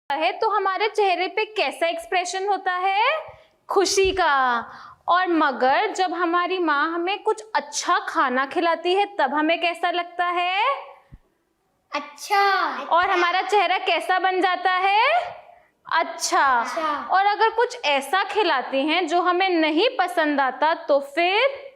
है तो हमारे चेहरे पे कैसा एक्सप्रेशन होता है? खुशी का। और मगर जब हमारी माँ हमें कुछ अच्छा खाना खिलाती है तब हमें कैसा लगता है? अच्छा। और हमारा चेहरा कैसा बन जाता है? अच्छा। और अगर कुछ ऐसा खिलाती हैं जो हमें नहीं पसंद आता तो फिर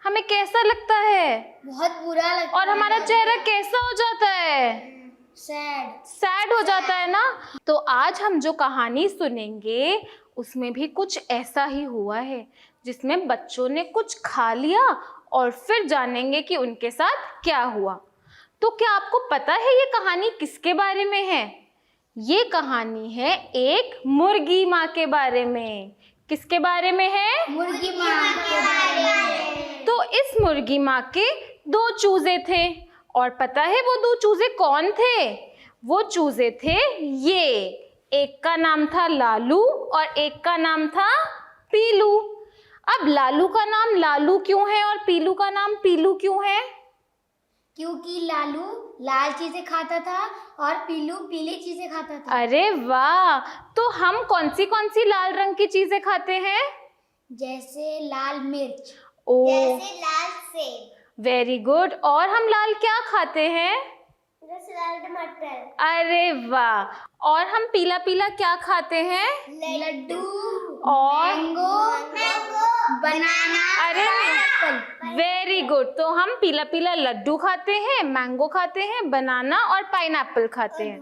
हमें कैसा लगता है? बहुत बुरा लगता है। और हमारा चेहरा कैसा हो जाता है? सैड हो जाता है ना। तो आज हम जो कहानी सुनेंगे उसमें भी कुछ ऐसा ही हुआ है, जिसमें बच्चों ने कुछ खा लिया और फिर जानेंगे कि उनके साथ क्या हुआ। तो क्या आपको पता है ये कहानी किसके बारे में है? ये कहानी है एक मुर्गी माँ के बारे में। किसके बारे में है? मुर्गी माँ के बारे में। तो इस मुर्गी माँ के 2 चूजे थे और पता है वो 2 चूजे कौन थे? वो चूजे थे ये, एक का नाम था लालू और एक का नाम था पीलू। अब लालू का नाम लालू क्यों है और पीलू का नाम पीलू क्यों है? क्योंकि लालू लाल चीजें खाता था और पीलू पीली चीजें खाता था। अरे वाह! तो हम कौन सी लाल रंग की चीजें खाते हैं? जैसे लाल मिर्च, ओ, जैसे लाल सेब, वेरी गुड। और हम लाल क्या खाते हैं? जैसे लाल टमाटर। अरे वाह! और हम पीला पीला क्या खाते हैं? लड्डू और मैंगो, बनाना। अरे वेरी गुड। तो हम पीला पीला लड्डू खाते हैं, मैंगो खाते हैं, बनाना और पाइनएप्पल खाते हैं।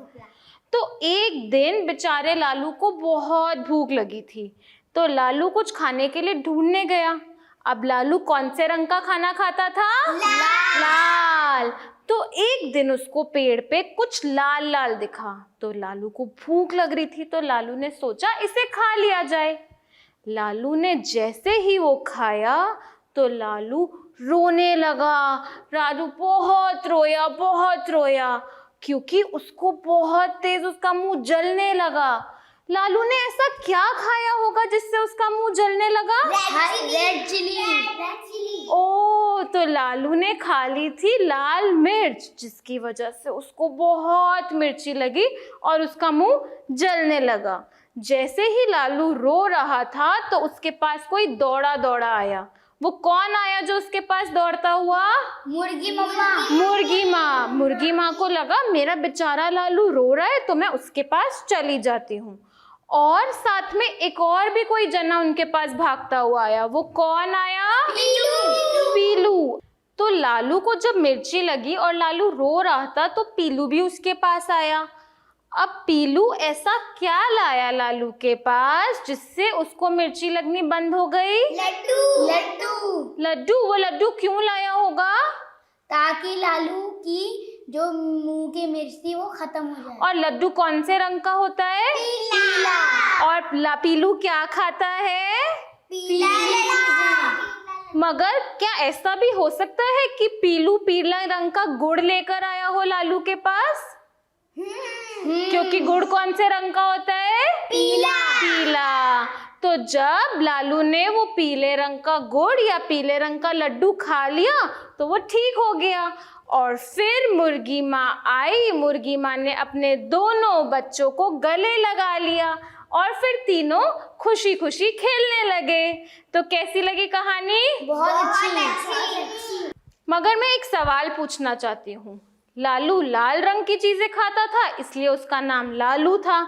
तो एक दिन बेचारे लालू को बहुत भूख लगी थी, तो लालू कुछ खाने के लिए ढूंढने गया। अब लालू कौन से रंग का खाना खाता था? लाल। तो एक दिन उसको पेड़ पे कुछ लाल लाल दिखा, तो लालू को भूख लग रही थी, तो लालू ने सोचा इसे खा लिया जाए। लालू ने जैसे ही वो खाया तो लालू रोने लगा। लालू बहुत रोया क्योंकि उसको बहुत तेज उसका मुंह जलने लगा। लालू ने ऐसा क्या खाया होगा जिससे उसका मुंह जलने लगा? Red chilli. ओ, तो लालू ने खा ली थी लाल मिर्च, जिसकी वजह से उसको बहुत मिर्ची लगी और उसका मुंह जलने लगा। जैसे ही लालू रो रहा था तो उसके पास कोई दौड़ा दौड़ा आया। वो कौन आया जो उसके पास दौड़ता हुआ? मुर्गी मम्मा। मुर्गी माँ को लगा मेरा बेचारा लालू रो रहा है तो मैं उसके पास चली जाती हूँ। और साथ में एक और भी कोई जना उनके पास भागता हुआ आया। वो कौन आया? पीलू। तो लालू को जब मिर्ची लगी और लालू रो रहा था तो पीलू भी उसके पास आया। अब पीलू ऐसा क्या लाया लालू के पास जिससे उसको मिर्ची लगनी बंद हो गई? लड्डू। वो लड्डू क्यों लाया होगा? ताकि लालू की जो मुंह की मिर्च थी वो खत्म हो जाए। और लड्डू कौन से रंग का होता है? पीला। और पीलू क्या खाता है? मगर क्या ऐसा भी हो सकता है कि पीलू पीला रंग का गुड़ लेकर आया हो लालू के पास? क्योंकि गुड़ कौन से रंग का होता है? पीला। तो जब लालू ने वो पीले रंग का गुड़ या पीले रंग का लड्डू खा लिया तो वो ठीक हो गया। और फिर मुर्गी माँ आई। मुर्गी माँ ने अपने दोनों बच्चों को गले लगा लिया और फिर तीनों खुशी खुशी खेलने लगे। तो कैसी लगी कहानी? बहुत अच्छी। मगर मैं एक सवाल पूछना चाहती हूँ। लालू लाल रंग की चीजें खाता था इसलिए उसका नाम लालू था,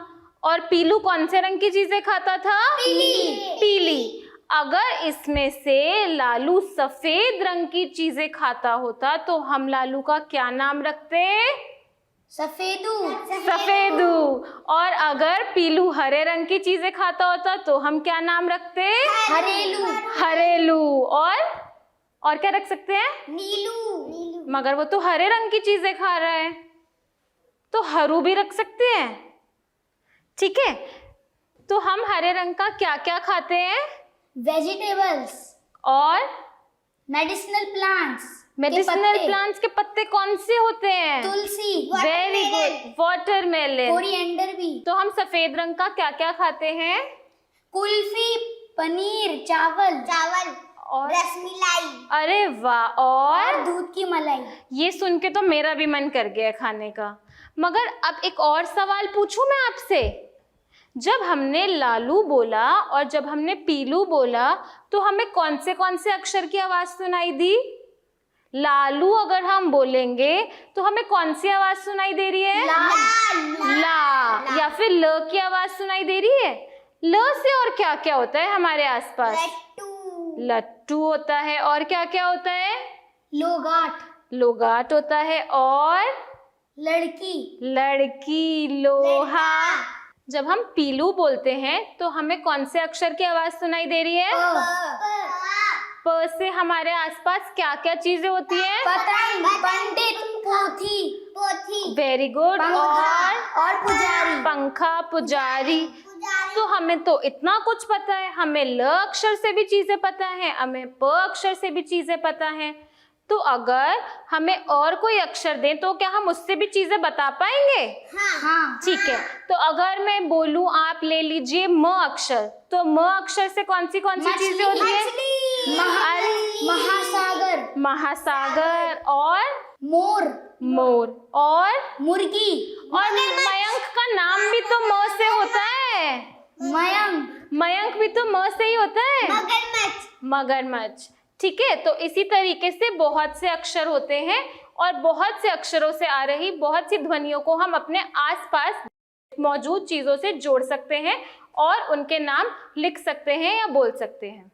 और पीलू कौन से रंग की चीजें खाता था? पीली। अगर इसमें से लालू सफेद रंग की चीजें खाता होता तो हम लालू का क्या नाम रखते? सफेदू। और अगर पीलू हरे रंग की चीजें खाता होता तो हम क्या नाम रखते? हरेलू। और क्या रख सकते हैं? नीलू। मगर वो तो हरे रंग की चीजें खा रहा है, तो हरू भी रख सकते हैं। ठीक है, तो हम हरे रंग का क्या क्या खाते हैं? वेजिटेबल्स और मेडिसिनल प्लांट्स के पत्ते कौन से होते हैं? तुलसी। Very good. वाटरमेलन। कोरिएंडर भी। तो हम सफेद रंग का क्या क्या खाते हैं? कुल्फी, पनीर, चावल और रसमलाई। अरे वाह! और दूध की मलाई। ये सुन के तो मेरा भी मन कर गया खाने का। मगर अब एक और सवाल पूछूं मैं आपसे। जब हमने लालू बोला और जब हमने पीलू बोला तो हमें कौन से अक्षर की आवाज सुनाई दी? लालू अगर हम बोलेंगे तो हमें कौन सी आवाज सुनाई दे रही है? ला। या फिर ल की आवाज सुनाई दे रही है? ल से और क्या क्या होता है हमारे आसपास? लट्टू होता है। और क्या क्या होता है? लोगाट होता है। और लड़की, लोहा। जब हम पीलू बोलते हैं तो हमें कौन से अक्षर की आवाज सुनाई दे रही है? प से हमारे आसपास क्या क्या चीजें होती है? पतंग, पंडित, पोथी, वेरी गुड। और पुजारी, पंखा, पुजारी। तो हमें तो इतना कुछ पता है। हमें ल अक्षर से भी चीजें पता है, हमें प अक्षर से भी चीजें पता है। तो अगर हमें और कोई अक्षर दें तो क्या हम उससे भी चीजें बता पाएंगे? हाँ। ठीक है। तो अगर मैं बोलूं आप ले लीजिए म अक्षर, तो म अक्षर से कौन सी चीजें होती है? महासागर और मोर और मुर्गी। और मयंक का नाम भी तो म से होता है। मयंक भी तो म से ही होता है। मगरमच्छ। ठीक है। तो इसी तरीके से बहुत से अक्षर होते हैं और बहुत से अक्षरों से आ रही बहुत सी ध्वनियों को हम अपने आसपास मौजूद चीजों से जोड़ सकते हैं और उनके नाम लिख सकते हैं या बोल सकते हैं।